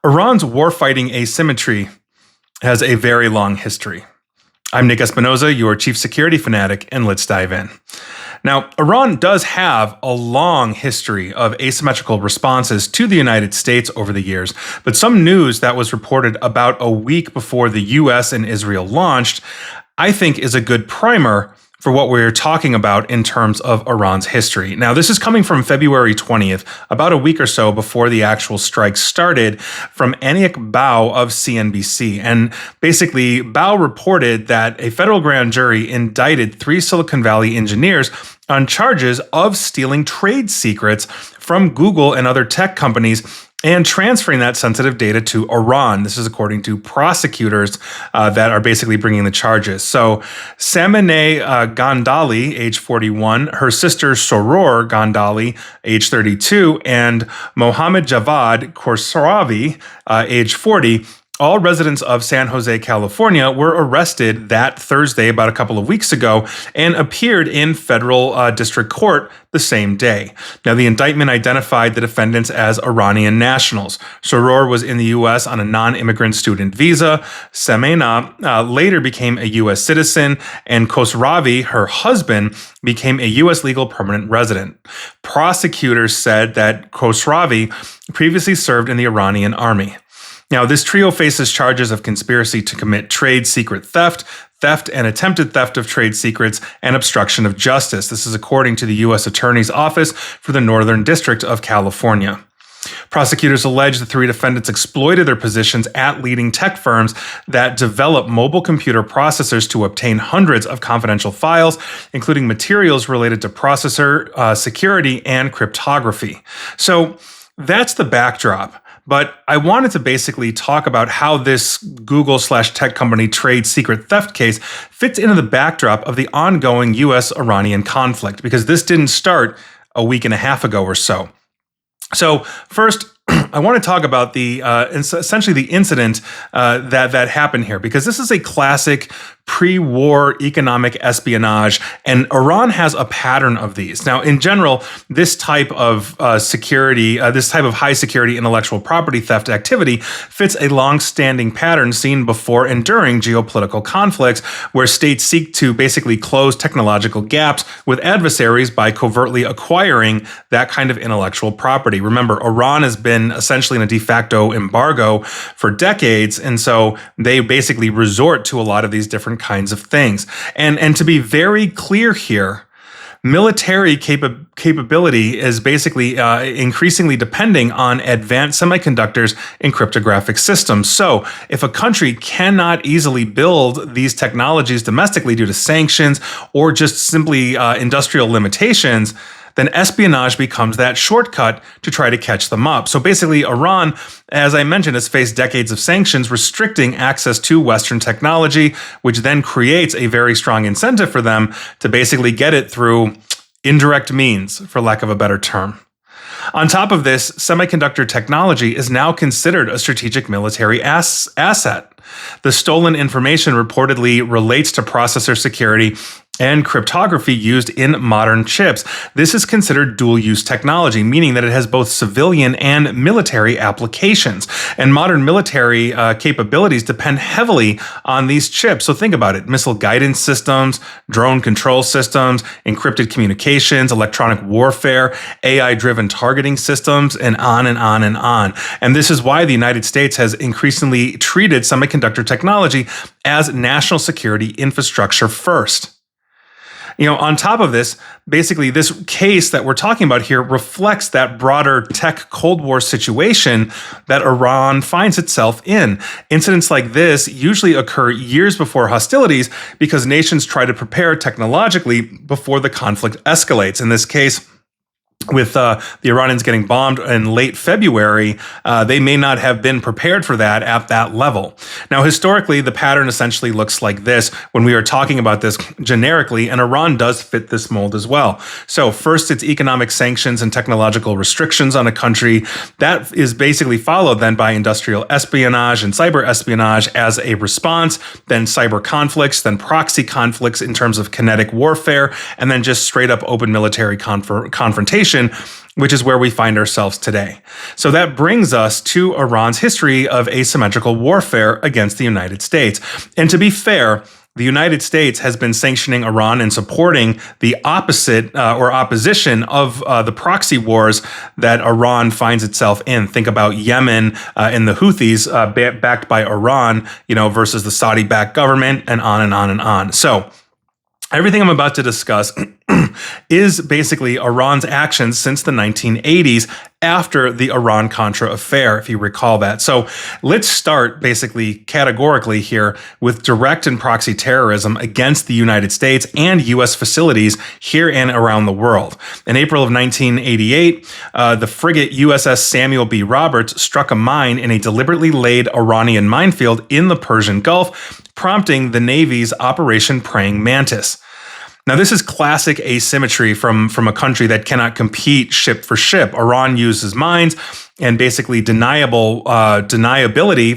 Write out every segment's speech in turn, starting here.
Iran's warfighting asymmetry has a very long history. I'm Nick Espinoza, your chief security fanatic, and let's dive in. Now, Iran does have a long history of asymmetrical responses to the United States over the years, but some news that was reported about a week before the US and Israel launched, I think is a good primer for what we're talking about in terms of Iran's history. Now, this is coming from February 20th, about a week or so before the actual strike started, from Aniak Bao of CNBC. And basically, Bao reported that a federal grand jury indicted 3 Silicon Valley engineers on charges of stealing trade secrets from Google and other tech companies and transferring that sensitive data to Iran. This is according to prosecutors that are basically bringing the charges. So Samineh Gandali, age 41, her sister Soror Gandali, age 32, and Mohammed Javad Khosravi, age 40, all residents of San Jose, California, were arrested that Thursday, about a couple of weeks ago, and appeared in federal district court the same day. Now, the indictment identified the defendants as Iranian nationals. Soror was in the U.S. on a non-immigrant student visa. Samineh later became a U.S. citizen, and Khosravi, her husband, became a U.S. legal permanent resident. Prosecutors said that Khosravi previously served in the Iranian army. Now, this trio faces charges of conspiracy to commit trade secret theft and attempted theft of trade secrets, and obstruction of justice. This is according to the U.S. Attorney's Office for the Northern District of California. Prosecutors allege the 3 defendants exploited their positions at leading tech firms that develop mobile computer processors to obtain hundreds of confidential files, including materials related to processor security and cryptography. So that's the backdrop. But I wanted to basically talk about how this Google/tech company trade secret theft case fits into the backdrop of the ongoing U.S.-Iranian conflict, because this didn't start a week and a half ago or so. So first, I want to talk about essentially the incident that happened here, because this is a classic pre-war economic espionage, and Iran has a pattern of these. Now, in general, this type of this type of high security intellectual property theft activity fits a long-standing pattern seen before and during geopolitical conflicts, where states seek to basically close technological gaps with adversaries by covertly acquiring that kind of intellectual property. Remember, Iran has been essentially in a de facto embargo for decades, and so they basically resort to a lot of these different kinds of things. And to be very clear here, military capability is basically increasingly depending on advanced semiconductors and cryptographic systems. So if a country cannot easily build these technologies domestically due to sanctions or just simply industrial limitations, then espionage becomes that shortcut to try to catch them up. So basically, Iran, as I mentioned, has faced decades of sanctions restricting access to Western technology, which then creates a very strong incentive for them to basically get it through indirect means, for lack of a better term. On top of this, semiconductor technology is now considered a strategic military asset. The stolen information reportedly relates to processor security and cryptography used in modern chips. This is considered dual-use technology, meaning that it has both civilian and military applications. And modern military capabilities depend heavily on these chips. So think about it: missile guidance systems, drone control systems, encrypted communications, electronic warfare, AI-driven targeting systems, and on and on and on. And this is why the United States has increasingly treated semiconductor technology as national security infrastructure first. On top of this, basically this case that we're talking about here reflects that broader tech Cold War situation that Iran finds itself in. Incidents like this usually occur years before hostilities because nations try to prepare technologically before the conflict escalates. In this case, with the Iranians getting bombed in late February, they may not have been prepared for that at that level. Now, historically, the pattern essentially looks like this when we are talking about this generically, and Iran does fit this mold as well. So first, it's economic sanctions and technological restrictions on a country. That is basically followed then by industrial espionage and cyber espionage as a response, then cyber conflicts, then proxy conflicts in terms of kinetic warfare, and then just straight up open military confrontation Revolution, which is where we find ourselves today. So that brings us to Iran's history of asymmetrical warfare against the United States. And to be fair, the United States has been sanctioning Iran and supporting the opposite or opposition of the proxy wars that Iran finds itself in. Think about Yemen and the Houthis backed by Iran, versus the Saudi-backed government, and on and on and on. So everything I'm about to discuss is basically Iran's actions since the 1980s after the Iran-Contra affair, if you recall that. So let's start basically categorically here with direct and proxy terrorism against the United States and U.S. facilities here and around the world. In April of 1988, the frigate USS Samuel B. Roberts struck a mine in a deliberately laid Iranian minefield in the Persian Gulf, prompting the Navy's Operation Praying Mantis. Now, this is classic asymmetry from a country that cannot compete ship for ship. Iran uses mines and basically deniability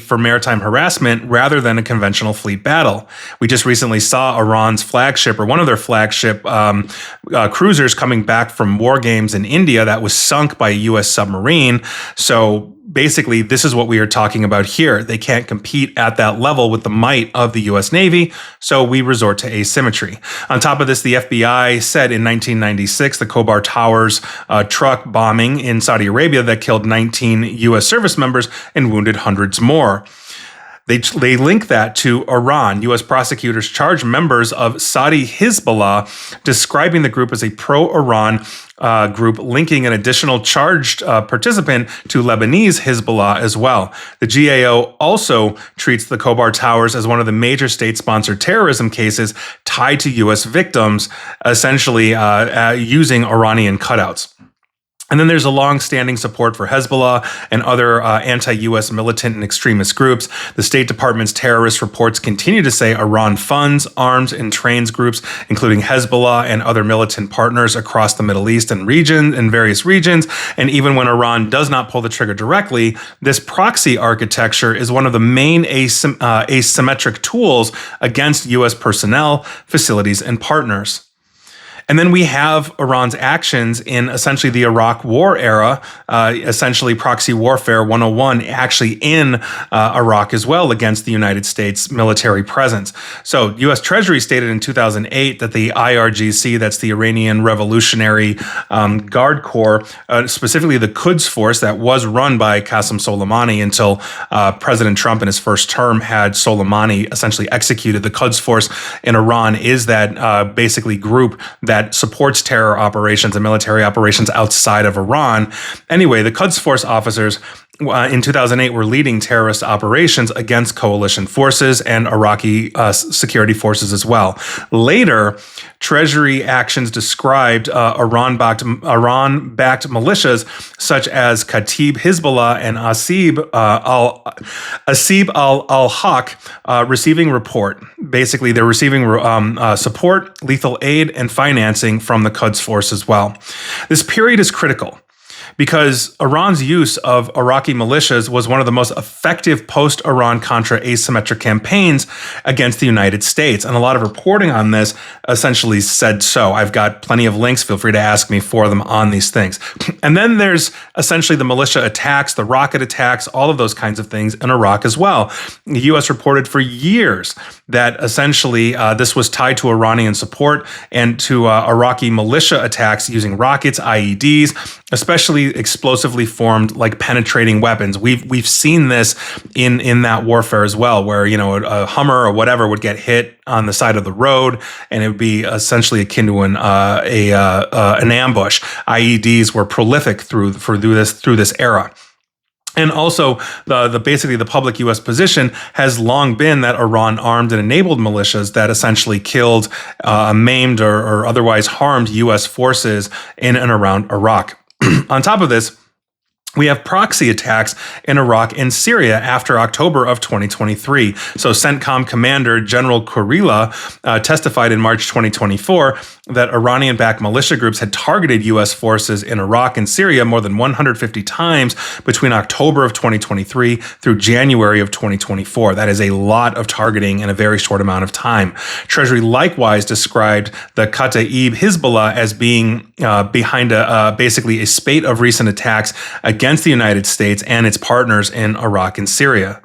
for maritime harassment rather than a conventional fleet battle. We just recently saw Iran's flagship, or one of their flagship cruisers, coming back from war games in India that was sunk by a U.S. submarine. So basically, this is what we are talking about here. They can't compete at that level with the might of the U.S. Navy, so we resort to asymmetry. On top of this, the FBI said in 1996 the Khobar Towers truck bombing in Saudi Arabia that killed 19 U.S. service members and wounded hundreds more. They link that to Iran. U.S. prosecutors charged members of Saudi Hezbollah, describing the group as a pro-Iran group, linking an additional charged participant to Lebanese Hezbollah as well. The GAO also treats the Khobar Towers as one of the major state-sponsored terrorism cases tied to U.S. victims, essentially using Iranian cutouts. And then there's a long-standing support for Hezbollah and other anti-U.S. militant and extremist groups. The State Department's terrorist reports continue to say Iran funds, arms, and trains groups, including Hezbollah and other militant partners across the Middle East and various regions. And even when Iran does not pull the trigger directly, this proxy architecture is one of the main asymmetric tools against U.S. personnel, facilities, and partners. And then we have Iran's actions in essentially the Iraq War era, essentially proxy warfare 101, actually in Iraq as well against the United States military presence. So U.S. Treasury stated in 2008 that the IRGC, that's the Iranian Revolutionary Guard Corps, specifically the Quds Force that was run by Qasem Soleimani until President Trump in his first term had Soleimani essentially executed. The Quds Force in Iran is that basically group that supports terror operations and military operations outside of Iran. Anyway, the Quds Force officers in 2008 were leading terrorist operations against coalition forces and Iraqi security forces as well. Later, Treasury actions described Iran-backed militias such as Kataib Hezbollah and Asib al-Haq receiving report. Basically, they're receiving support, lethal aid, and financing from the Quds Force as well. This period is critical because Iran's use of Iraqi militias was one of the most effective post-Iran-Contra asymmetric campaigns against the United States. And a lot of reporting on this essentially said so. I've got plenty of links. Feel free to ask me for them on these things. And then there's essentially the militia attacks, the rocket attacks, all of those kinds of things in Iraq as well. The U.S. reported for years that essentially this was tied to Iranian support and to Iraqi militia attacks using rockets, IEDs, especially explosively formed, like penetrating weapons. We've seen this in that warfare as well, where a Hummer or whatever would get hit on the side of the road, and it would be essentially akin to an ambush. IEDs were prolific through this era. And also, basically the public U.S. position has long been that Iran armed and enabled militias that essentially killed, maimed, or otherwise harmed U.S. forces in and around Iraq. On top of this, We have proxy attacks in Iraq and Syria after October of 2023. So CENTCOM Commander General Kurila testified in March 2024 that Iranian-backed militia groups had targeted U.S. forces in Iraq and Syria more than 150 times between October of 2023 through January of 2024. That is a lot of targeting in a very short amount of time. Treasury likewise described the Kataib Hezbollah as being behind basically a spate of recent attacks against the United States and its partners in Iraq and Syria.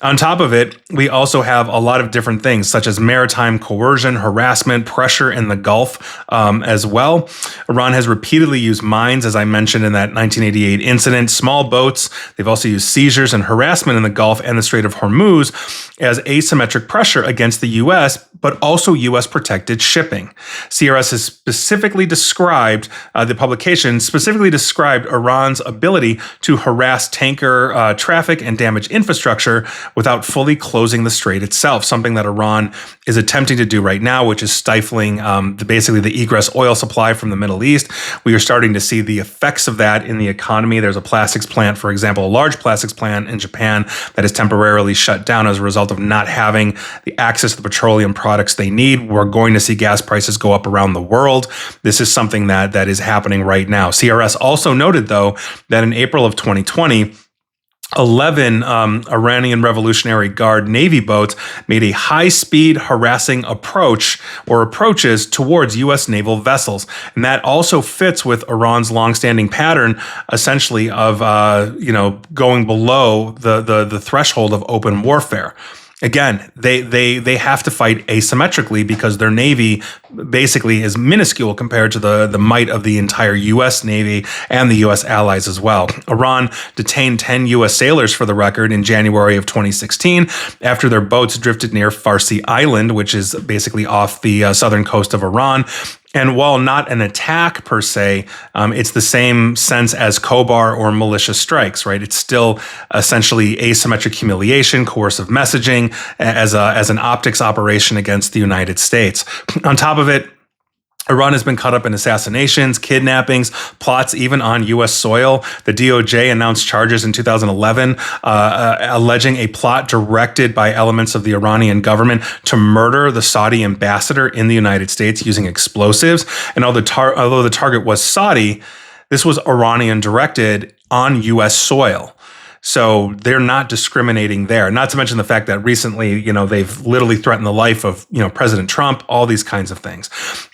On top of it, we also have a lot of different things, such as maritime coercion, harassment, pressure in the Gulf as well. Iran has repeatedly used mines, as I mentioned in that 1988 incident, small boats. They've also used seizures and harassment in the Gulf and the Strait of Hormuz as asymmetric pressure against the U.S., but also U.S. protected shipping. CRS has specifically described, the publication specifically described Iran's ability to harass tanker traffic and damage infrastructure without fully closing the strait itself, something that Iran is attempting to do right now, which is stifling basically the egress oil supply from the Middle East. We are starting to see the effects of that in the economy. There's a plastics plant, for example, a large plastics plant in Japan that is temporarily shut down as a result of not having the access to the petroleum products they need. We're going to see gas prices go up around the world. This is something that is happening right now. CRS also noted, though, that in April of 2020, 11 Iranian Revolutionary Guard Navy boats made a high-speed harassing approaches towards U.S. naval vessels. And that also fits with Iran's longstanding pattern, essentially, of going below the threshold of open warfare. Again, they have to fight asymmetrically because their Navy basically is minuscule compared to the might of the entire U.S. Navy and the U.S. allies as well. Iran detained 10 U.S. sailors, for the record, in January of 2016 after their boats drifted near Farsi Island, which is basically off the southern coast of Iran. And while not an attack per se, it's the same sense as Khobar or militia strikes, right? It's still essentially asymmetric humiliation, coercive messaging as an optics operation against the United States. On top of it, Iran has been caught up in assassinations, kidnappings, plots even on U.S. soil. The DOJ announced charges in 2011 alleging a plot directed by elements of the Iranian government to murder the Saudi ambassador in the United States using explosives. And although the target was Saudi, this was Iranian directed on U.S. soil. So they're not discriminating there. Not to mention the fact that recently, they've literally threatened the life of, President Trump, all these kinds of things.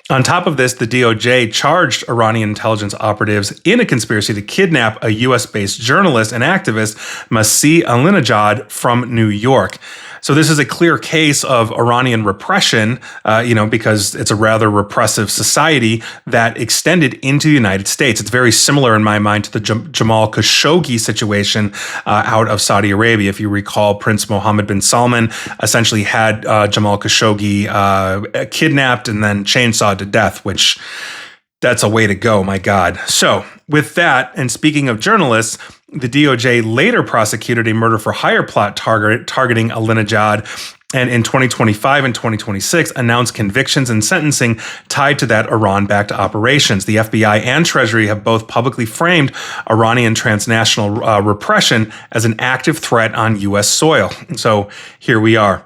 On top of this, the DOJ charged Iranian intelligence operatives in a conspiracy to kidnap a U.S.-based journalist and activist, Masih Alinejad, from New York. So this is a clear case of Iranian repression, because it's a rather repressive society that extended into the United States. It's very similar in my mind to the Jamal Khashoggi situation out of Saudi Arabia. If you recall, Prince Mohammed bin Salman essentially had Jamal Khashoggi kidnapped and then chainsawed to death, which that's a way to go, my God. So with that, and speaking of journalists, the DOJ later prosecuted a murder for hire plot targeting Alinejad, and in 2025 and 2026 announced convictions and sentencing tied to that Iran-backed operations. The FBI and Treasury have both publicly framed Iranian transnational repression as an active threat on U.S. soil. And so here we are.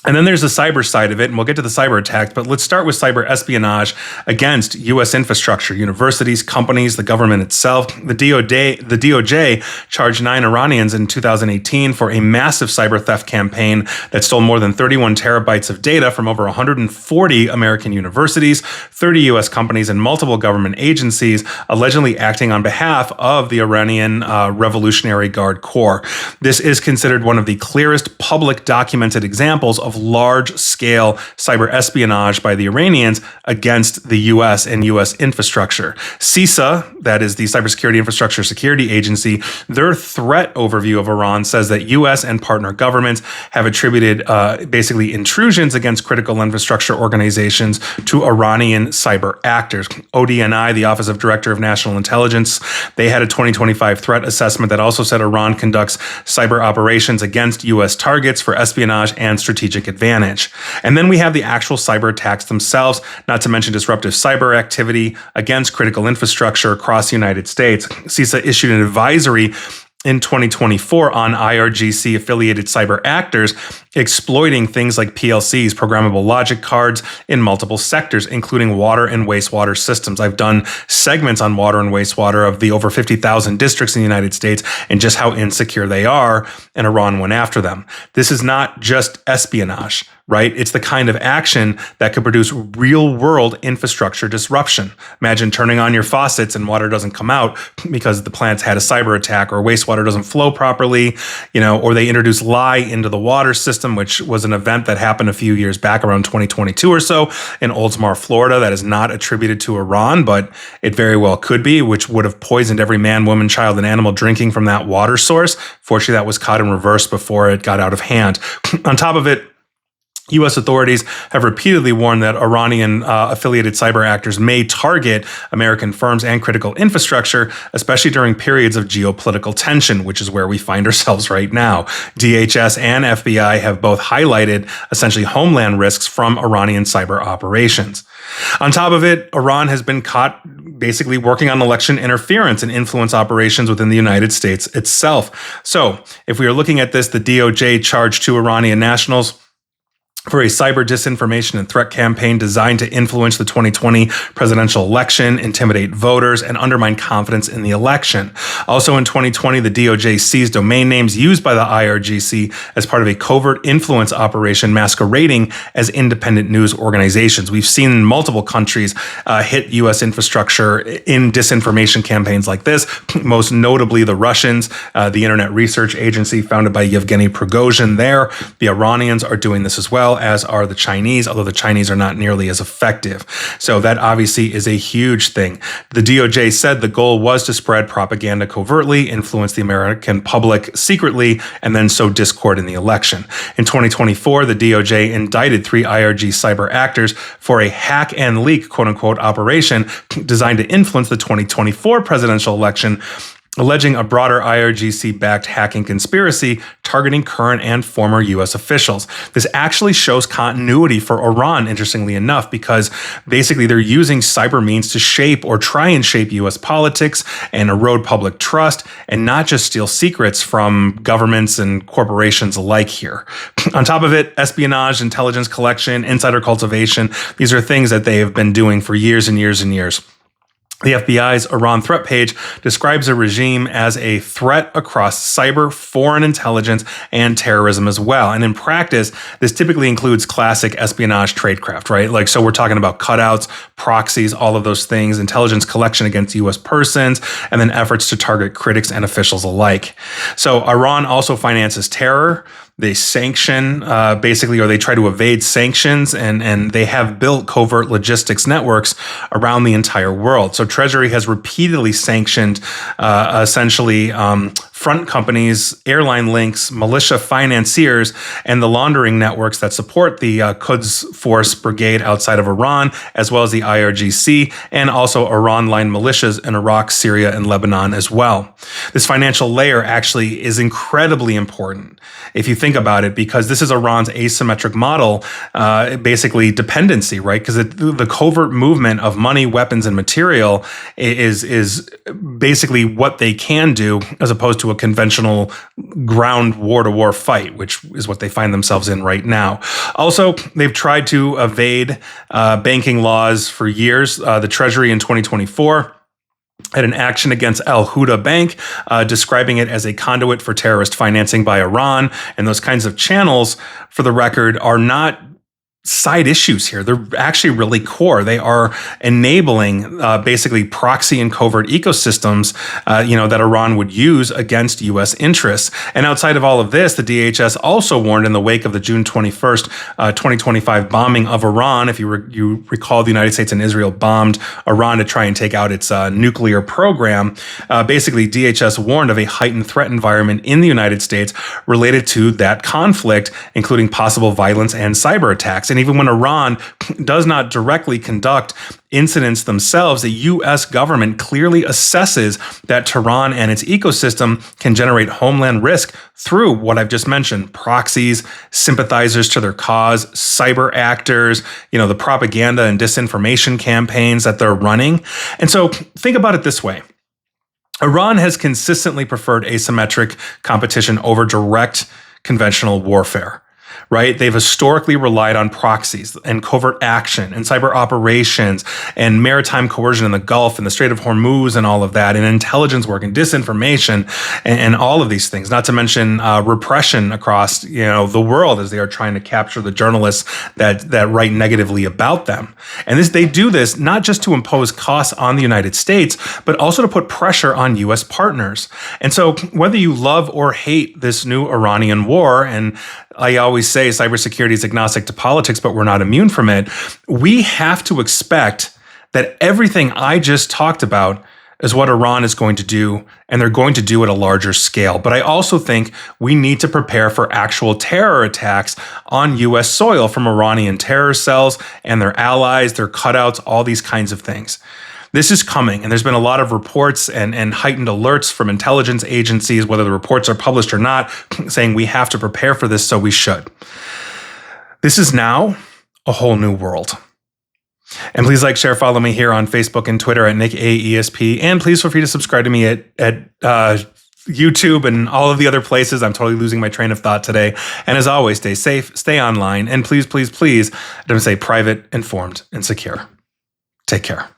And then there's the cyber side of it, and we'll get to the cyber attacks, but let's start with cyber espionage against U.S. infrastructure, universities, companies, the government itself. The DOJ charged 9 Iranians in 2018 for a massive cyber theft campaign that stole more than 31 terabytes of data from over 140 American universities, 30 U.S. companies, and multiple government agencies, allegedly acting on behalf of the Iranian Revolutionary Guard Corps. This is considered one of the clearest public documented examples of large-scale cyber espionage by the Iranians against the U.S. and U.S. infrastructure. CISA, that is the Cybersecurity Infrastructure Security Agency, their threat overview of Iran says that U.S. and partner governments have attributed basically intrusions against critical infrastructure organizations to Iranian cyber actors. ODNI, the Office of Director of National Intelligence, they had a 2025 threat assessment that also said Iran conducts cyber operations against U.S. targets for espionage and strategic strategic advantage. And then we have the actual cyber attacks themselves, not to mention disruptive cyber activity against critical infrastructure across the United States. CISA issued an advisory in 2024 on IRGC affiliated cyber actors exploiting things like PLCs, programmable logic cards, in multiple sectors, including water and wastewater systems. I've done segments on water and wastewater of the over 50,000 districts in the United States and just how insecure they are, and Iran went after them. This is not just espionage, right? It's the kind of action that could produce real world infrastructure disruption. Imagine turning on your faucets and water doesn't come out because the plant's had a cyber attack, or wastewater doesn't flow properly, or they introduce lye into the water system, which was an event that happened a few years back around 2022 or so in Oldsmar, Florida, that is not attributed to Iran, but it very well could be, which would have poisoned every man, woman, child, and animal drinking from that water source. Fortunately, that was caught in reverse before it got out of hand. On top of it, U.S. authorities have repeatedly warned that Iranian affiliated cyber actors may target American firms and critical infrastructure, especially during periods of geopolitical tension, which is where we find ourselves right now. DHS and FBI have both highlighted essentially homeland risks from Iranian cyber operations. On top of it, Iran has been caught basically working on election interference and influence operations within the United States itself. So if we are looking at this, the DOJ charged 2 Iranian nationals for a cyber disinformation and threat campaign designed to influence the 2020 presidential election, intimidate voters, and undermine confidence in the election. Also in 2020, the DOJ seized domain names used by the IRGC as part of a covert influence operation masquerading as independent news organizations. We've seen multiple countries hit U.S. infrastructure in disinformation campaigns like this, most notably the Russians, the Internet Research Agency founded by Yevgeny Prigozhin there. The Iranians are doing this as well, as are the Chinese, although the Chinese are not nearly as effective. So that obviously is a huge thing. The DOJ said the goal was to spread propaganda covertly, influence the American public secretly, and then sow discord in the election. In 2024, the DOJ indicted 3 IRG cyber actors for a hack and leak, quote unquote, operation designed to influence the 2024 presidential election, alleging a broader IRGC-backed hacking conspiracy targeting current and former U.S. officials. This actually shows continuity for Iran, interestingly enough, because basically they're using cyber means to shape or try and shape U.S. politics and erode public trust, and not just steal secrets from governments and corporations alike here. On top of it, espionage, intelligence collection, insider cultivation, these are things that they have been doing for years and years and years. The FBI's Iran threat page describes a regime as a threat across cyber, foreign intelligence, and terrorism as well. And in practice, this typically includes classic espionage tradecraft, right? So we're talking about cutouts, proxies, all of those things, intelligence collection against U.S. persons, and then efforts to target critics and officials alike. So Iran also finances terror. They sanction, basically, or they try to evade sanctions, and they have built covert logistics networks around the entire world. So Treasury has repeatedly sanctioned, essentially, front companies, airline links, militia financiers, and the laundering networks that support the Quds Force Brigade outside of Iran, as well as the IRGC, and also Iran-aligned militias in Iraq, Syria, and Lebanon as well. This financial layer actually is incredibly important if you think about it, because this is Iran's asymmetric model, basically dependency, right? Because the covert movement of money, weapons, and material is basically what they can do, as opposed to a conventional ground war-to-war fight, which is what they find themselves in right now. Also, they've tried to evade banking laws for years. The Treasury in 2024 had an action against Al Huda Bank, describing it as a conduit for terrorist financing by Iran. And those kinds of channels, for the record, are not side issues here. They're actually really core. They are enabling basically proxy and covert ecosystems, that Iran would use against U.S. interests. And outside of all of this, the DHS also warned in the wake of the June 21st, 2025 bombing of Iran. If you recall, the United States and Israel bombed Iran to try and take out its nuclear program. Basically, DHS warned of a heightened threat environment in the United States related to that conflict, including possible violence and cyber attacks. And even when Iran does not directly conduct incidents themselves, the U.S. government clearly assesses that Tehran and its ecosystem can generate homeland risk through what I've just mentioned: proxies, sympathizers to their cause, cyber actors, the propaganda and disinformation campaigns that they're running. And so think about it this way. Iran has consistently preferred asymmetric competition over direct conventional warfare, right? They've historically relied on proxies and covert action and cyber operations and maritime coercion in the Gulf and the Strait of Hormuz and all of that, and intelligence work and disinformation and all of these things, not to mention repression across the world as they are trying to capture the journalists that write negatively about them. And they do this not just to impose costs on the United States, but also to put pressure on U.S. partners. And so whether you love or hate this new Iranian war, and I always say cybersecurity is agnostic to politics, but we're not immune from it, we have to expect that everything I just talked about is what Iran is going to do, and they're going to do at a larger scale. But I also think we need to prepare for actual terror attacks on U.S. soil from Iranian terror cells and their allies, their cutouts, all these kinds of things. This is coming, and there's been a lot of reports and heightened alerts from intelligence agencies, whether the reports are published or not, saying we have to prepare for this, so we should. This is now a whole new world. And please like, share, follow me here on Facebook and Twitter at NickAESP, and please feel free to subscribe to me at YouTube and all of the other places. I'm totally losing my train of thought today. And as always, stay safe, stay online, and please, please, please, don't say private, informed, and secure. Take care.